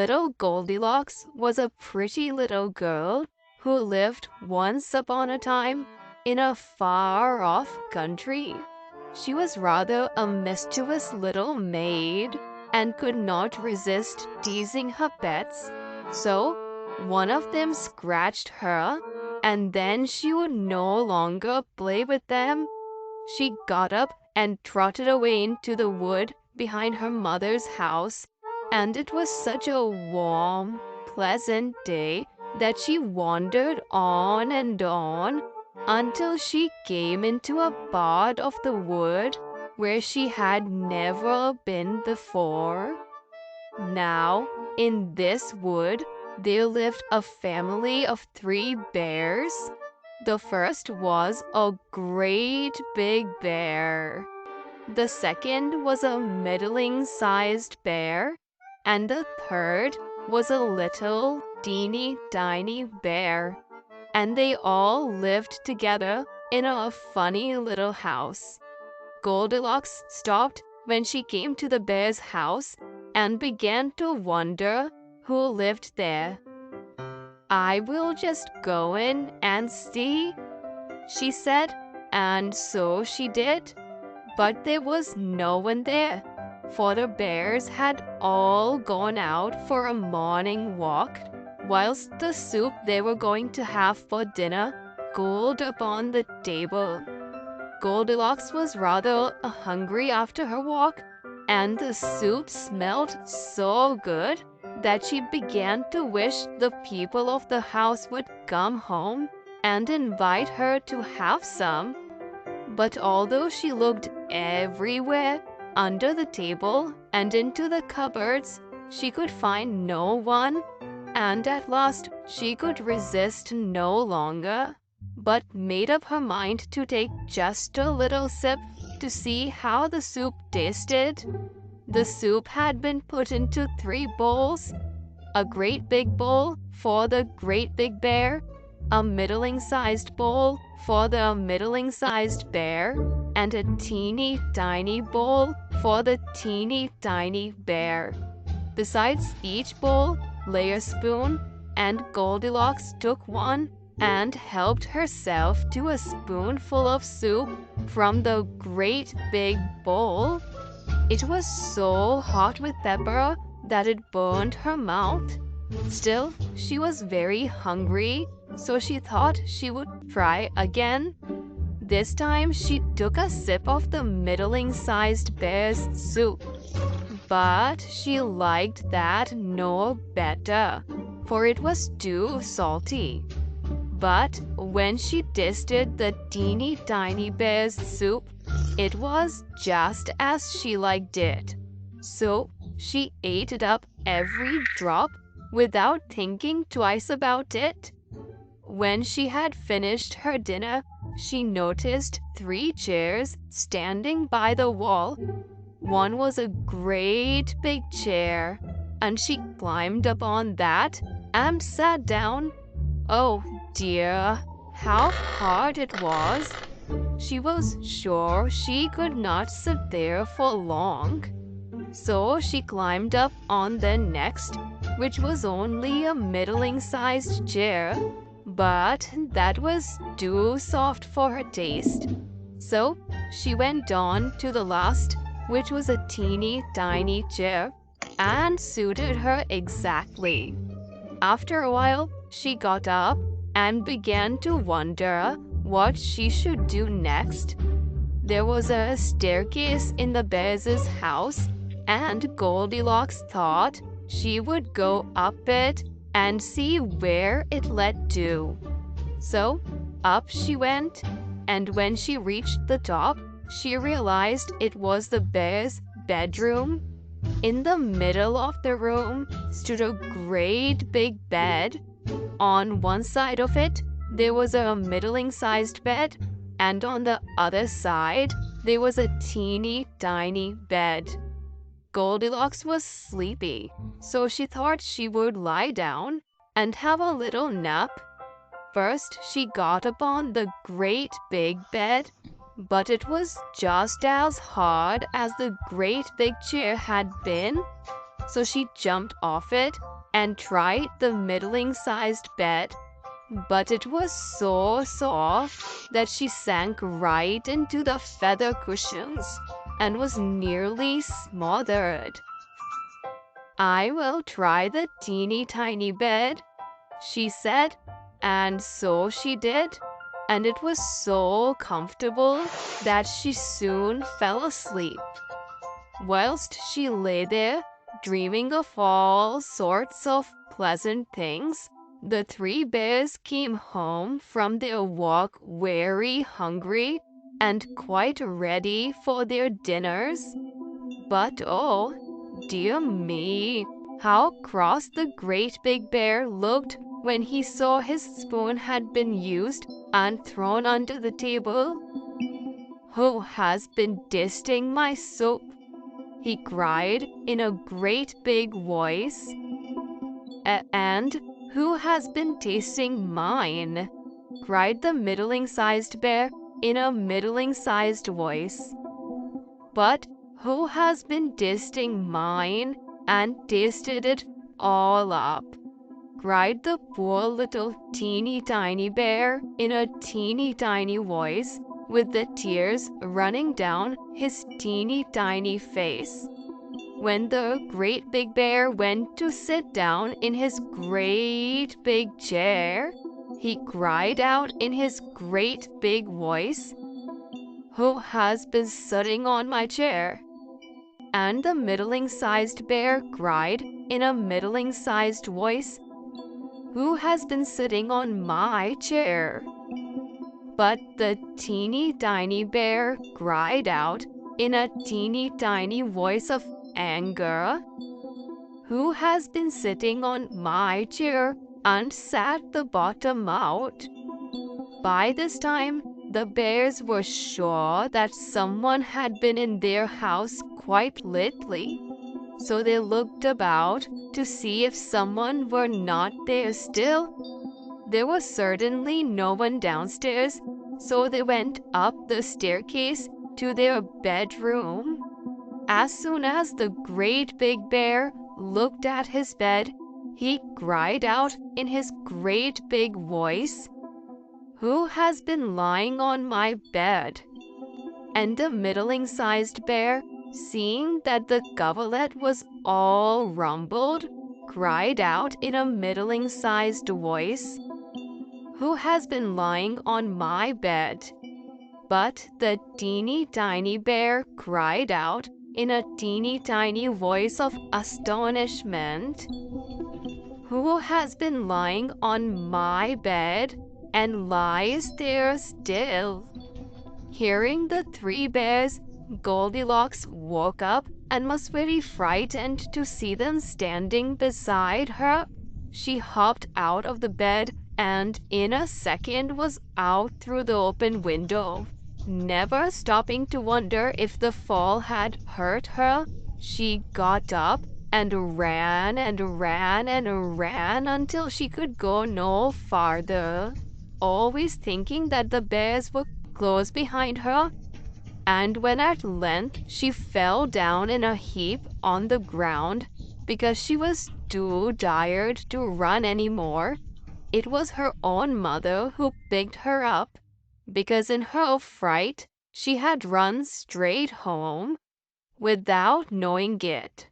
Little Goldilocks was a pretty little girl who lived once upon a time in a far-off country. She was rather a mischievous little maid and could not resist teasing her pets. So, one of them scratched her, and then she would no longer play with them. She got up and trotted away into the wood behind her mother's house, and it was such a warm, pleasant day that she wandered on and on until she came into a part of the wood where she had never been before. Now, in this wood, there lived a family of 3 bears. The first was a great big bear. The second was a middling-sized bear, and the third was a little teeny tiny bear. And they all lived together in a funny little house. Goldilocks stopped when she came to the bear's house and began to wonder who lived there. "I will just go in and see," she said, and so she did. But there was no one there, for the bears had all gone out for a morning walk, whilst the soup they were going to have for dinner cooled upon the table. Goldilocks was rather hungry after her walk, and the soup smelled so good that she began to wish the people of the house would come home and invite her to have some. But although she looked everywhere, under the table and into the cupboards, she could find no one, and at last she could resist no longer, but made up her mind to take just a little sip to see how the soup tasted. The soup had been put into 3 bowls: a great big bowl for the great big bear, a middling-sized bowl for the middling-sized bear, and a teeny tiny bowl for the teeny tiny bear. Besides each bowl lay a spoon, and Goldilocks took one and helped herself to a spoonful of soup from the great big bowl. It was so hot with pepper that it burned her mouth. Still, she was very hungry, so she thought she would try again. This time she took a sip of the middling-sized bear's soup. But she liked that no better, for it was too salty. But when she tasted the teeny tiny bear's soup, it was just as she liked it. So she ate it up every drop without thinking twice about it. When she had finished her dinner, she noticed 3 chairs standing by the wall. One was a great big chair, and she climbed up on that and sat down. Oh dear, how hard it was! She was sure she could not sit there for long. So she climbed up on the next, which was only a middling-sized chair, but that was too soft for her taste. So she went on to the last, which was a teeny tiny chair, and suited her exactly. After a while, she got up and began to wonder what she should do next. There was a staircase in the bears' house, and Goldilocks thought she would go up it and see where it led to. So up she went, and when she reached the top, she realized it was the bear's bedroom. In the middle of the room stood a great big bed. On one side of it, there was a middling-sized bed, and on the other side, there was a teeny tiny bed. Goldilocks was sleepy, so she thought she would lie down and have a little nap. First, she got upon the great big bed, but it was just as hard as the great big chair had been. So she jumped off it and tried the middling-sized bed, but it was so soft that she sank right into the feather cushions and was nearly smothered. "I will try the teeny tiny bed," she said, and so she did, and it was so comfortable that she soon fell asleep. Whilst she lay there, dreaming of all sorts of pleasant things, the three bears came home from their walk very hungry and quite ready for their dinners. But oh, dear me, how cross the great big bear looked when he saw his spoon had been used and thrown under the table. "Who has been tasting my soup?" he cried in a great big voice. And who has been tasting mine?" cried the middling-sized bear in a middling-sized voice. "But who has been tasting mine and tasted it all up?" cried the poor little teeny tiny bear in a teeny tiny voice, with the tears running down his teeny tiny face. When the great big bear went to sit down in his great big chair, he cried out in his great big voice, "Who has been sitting on my chair?" And the middling-sized bear cried in a middling-sized voice, "Who has been sitting on my chair?" But the teeny tiny bear cried out in a teeny tiny voice of anger, "Who has been sitting on my chair and sat the bottom out?" By this time, the bears were sure that someone had been in their house quite lately, so they looked about to see if someone were not there still. There was certainly no one downstairs, so they went up the staircase to their bedroom. As soon as the great big bear looked at his bed, he cried out in his great big voice, "Who has been lying on my bed?" And the middling-sized bear, seeing that the coverlet was all rumpled, cried out in a middling-sized voice, "Who has been lying on my bed?" But the teeny tiny bear cried out in a teeny tiny voice of astonishment, "Who has been lying on my bed and lies there still?" Hearing the three bears, Goldilocks woke up and was very frightened to see them standing beside her. She hopped out of the bed and in a second was out through the open window. Never stopping to wonder if the fall had hurt her, she got up and ran and ran and ran until she could go no farther, always thinking that the bears were close behind her. And when at length she fell down in a heap on the ground because she was too tired to run any more, it was her own mother who picked her up, because in her fright she had run straight home without knowing it.